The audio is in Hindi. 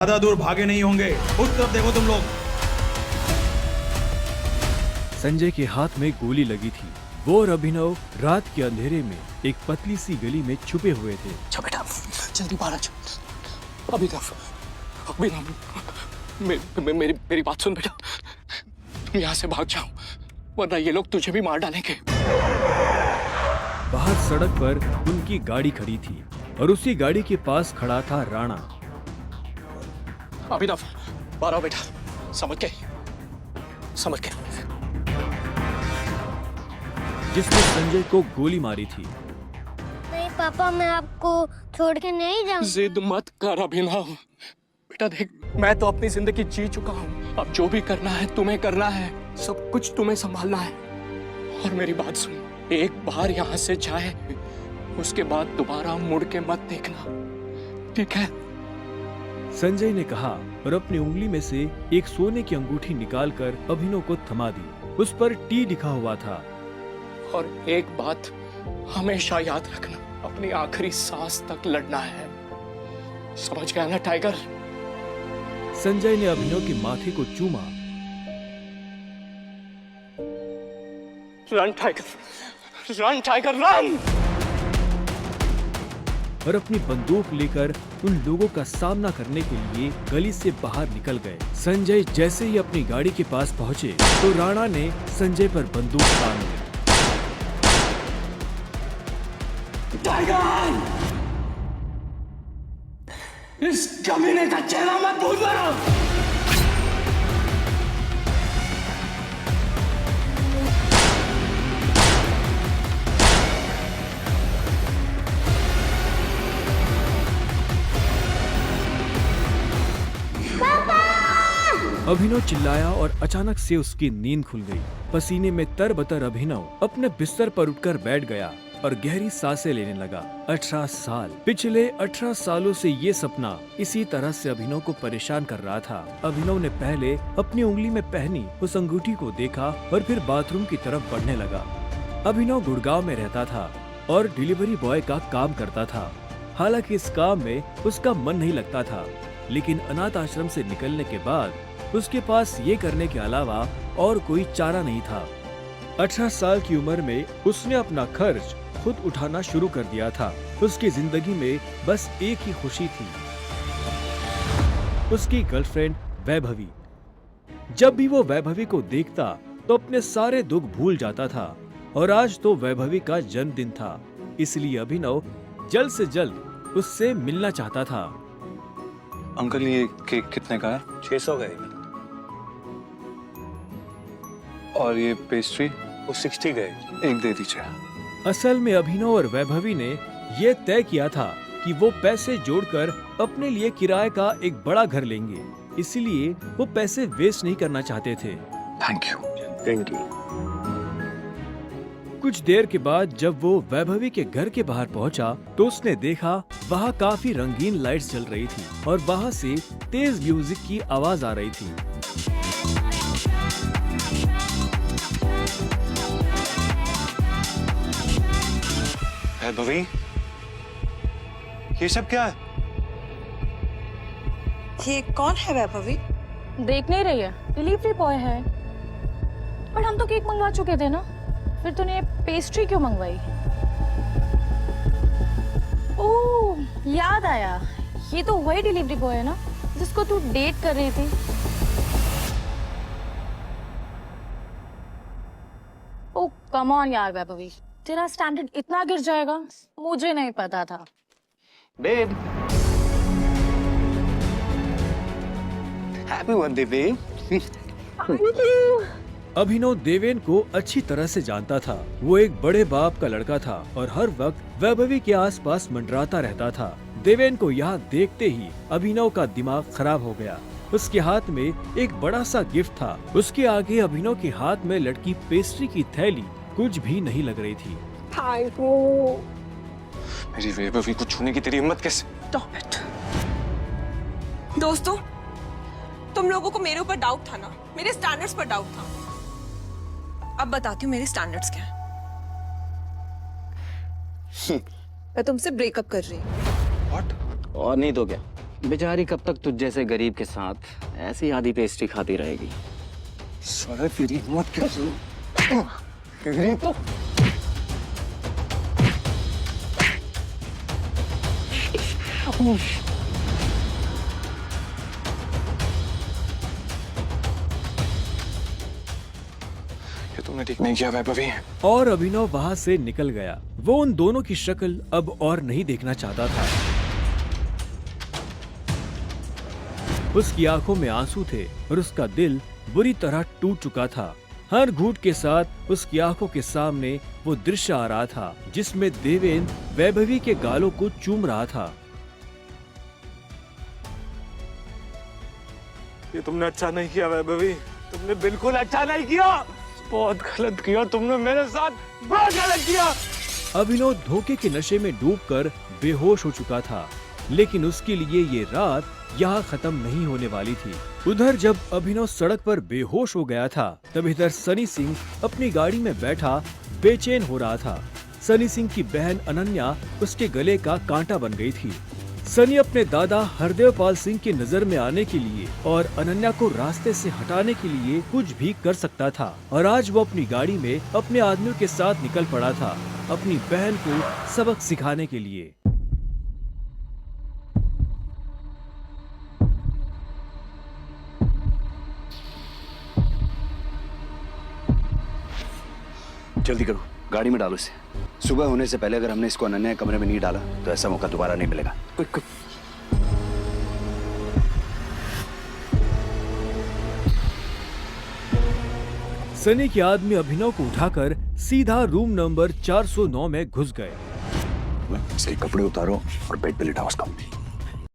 ज्यादा दूर भागे नहीं होंगे। उस तरफ देखो तुम लोग। संजय के हाथ में गोली लगी थी। वो और अभिनव रात के अंधेरे में एक पतली सी गली में छुपे हुए थे। अच्छा बेटा, जल्दी बाहर आ जाओ। अभिनव, मेरी बात सुन बेटा, तुम यहाँ से भाग जाओ वरना ये लोग तुझे भी मार डालेंगे। बाहर सड़क पर उनकी गाड़ी खड़ी थी और उसी गाड़ी के पास खड़ा था राणा। अभिनव, बाहर आओ बेटा। समझ के जिसने संजय को गोली मारी थी। नहीं पापा, मैं आपको छोड़ के नहीं जाऊंगा। जिद मत कर अभिनव। बेटा देख, मैं तो अपनी जिंदगी जी चुका हूँ। अब जो भी करना है तुम्हें करना है। सब कुछ तुम्हें संभालना है। और मेरी बात सुन, एक बार यहाँ से जाए उसके बाद दोबारा मुड़ के मत देखना, ठीक है? संजय ने कहा और अपनी उंगली में से एक सोने की अंगूठी निकालकर अभिनव को थमा दी। उस पर टी लिखा हुआ था। और एक बात हमेशा याद रखना, अपनी आखिरी सांस तक लड़ना है। समझ गया ना टाइगर? संजय ने अभिनव के माथे को चूमा। Run tiger, run tiger run! और अपनी बंदूक लेकर उन लोगों का सामना करने के लिए गली से बाहर निकल गए। संजय जैसे ही अपनी गाड़ी के पास पहुंचे तो राणा ने संजय पर बंदूक तान दी। टाइगर, इस कमीने का चेहरा मत भूलना। अभिनव चिल्लाया और अचानक से उसकी नींद खुल गई। पसीने में तरबतर अभिनव अपने बिस्तर पर उठकर बैठ गया और गहरी सांसें लेने लगा। 18 साल, पिछले 18 सालों से ये सपना इसी तरह से अभिनव को परेशान कर रहा था। अभिनव ने पहले अपनी उंगली में पहनी उस अंगूठी को देखा और फिर बाथरूम की तरफ बढ़ने लगा। अभिनव गुड़गांव में रहता था और डिलीवरी बॉय का काम करता था। हालांकि इस काम में उसका मन नहीं लगता था, लेकिन अनाथ आश्रम से निकलने के बाद उसके पास ये करने के अलावा और कोई चारा नहीं था। 18 साल की उम्र में उसने अपना खर्च खुद उठाना शुरू कर दिया था। उसकी जिंदगी में बस एक ही खुशी थी, उसकी गर्लफ्रेंड वैभवी। जब भी वो वैभवी को देखता तो अपने सारे दुख भूल जाता था। और आज तो वैभवी का जन्मदिन था, इसलिए अभिनव जल्द से जल्द उससे मिलना चाहता था। अंकल, ये केक कितने का है? 600 का है। और ये पेस्ट्री? वो 60 का है। एक दे दीजिए। असल में अभिनव और वैभवी ने ये तय किया था कि वो पैसे जोड़कर अपने लिए किराए का एक बड़ा घर लेंगे, इसलिए वो पैसे वेस्ट नहीं करना चाहते थे। Thank you. Thank you. कुछ देर के बाद जब वो वैभवी के घर के बाहर पहुंचा तो उसने देखा वहाँ काफी रंगीन लाइट्स जल रही थी और वहाँ से तेज म्यूजिक की आवाज आ रही थी। वैभवी, ये सब क्या है? ये कौन है वैभवी? देख नहीं रही है, डिलीवरी बॉय है। पर हम तो केक मंगवा चुके थे ना, फिर तूने पेस्ट्री क्यों मंगवाई? ओह, याद आया, ये तो वही डिलीवरी बॉय है ना जिसको तू डेट कर रही थी। ओह कम ऑन यार वैभवी, तेरा स्टैंडर्ड इतना गिर जाएगा मुझे नहीं पता था। Babe, happy birthday babe. Abhinav Deven को अच्छी तरह से जानता था। वो एक बड़े बाप का लड़का था और हर वक्त वैभवी के आसपास मंडराता रहता था। देवेन को यहाँ देखते ही अभिनव का दिमाग खराब हो गया। उसके हाथ में एक बड़ा सा गिफ्ट था। उसके आगे अभिनव के हाथ में लटकी पेस्ट्री की थैली कुछ भी नहीं लग रही थी। मेरी वैभवी को छूने की तेरी हिम्मत कैसे? Stop it. दोस्तों, तुम लोगों को मेरे ऊपर डाउट था ना, मेरे स्टैंडर्ड्स पर डाउट था। अब बताती हूँ मेरे स्टैंडर्ड्स क्या हैं। मैं तुमसे ब्रेकअप कर रही हूँ। What? और नहीं तो क्या? बेचारी कब तक तुझ जैसे गरीब के साथ ऐसी आधी पेस्ट्री खाती रहेगी? सारा तेरी हिम्मत कैसे? तेरी तो ये तुमने ठीक नहीं किया वैभवी। और अभिनव वहाँ से निकल गया। वो उन दोनों की शक्ल अब और नहीं देखना चाहता था। उसकी आंखों में आंसू थे और उसका दिल बुरी तरह टूट चुका था। हर घूंट के साथ उसकी आंखों के सामने वो दृश्य आ रहा था जिसमें देवेंद्र वैभवी के गालों को चूम रहा था। ये तुमने अच्छा नहीं किया वैभवी, तुमने बिल्कुल अच्छा नहीं किया। बहुत गलत किया तुमने मेरे साथ, बहुत गलत किया। अभिनव धोखे के नशे में डूबकर बेहोश हो चुका था, लेकिन उसके लिए ये रात यहाँ खत्म नहीं होने वाली थी। उधर जब अभिनव सड़क पर बेहोश हो गया था, तब इधर सनी सिंह अपनी गाड़ी में बैठा बेचैन हो रहा था। सनी सिंह की बहन अनन्या उसके गले का कांटा बन गई थी। सनी अपने दादा हरदेवपाल सिंह की नजर में आने के लिए और अनन्या को रास्ते से हटाने के लिए कुछ भी कर सकता था, और आज वो अपनी गाड़ी में अपने आदमियों के साथ निकल पड़ा था अपनी बहन को सबक सिखाने के लिए। जल्दी करो, गाड़ी में डालो इसे। सुबह होने से पहले अगर हमने इसको अनन्या के कमरे में नहीं डाला तो ऐसा मौका दोबारा नहीं मिलेगा। Quick quick. सनी के आदमी अभिनव को उठाकर सीधा रूम नंबर 409 में घुस गए। सही कपड़े उतारो और बेड पे लिटाओ उसको।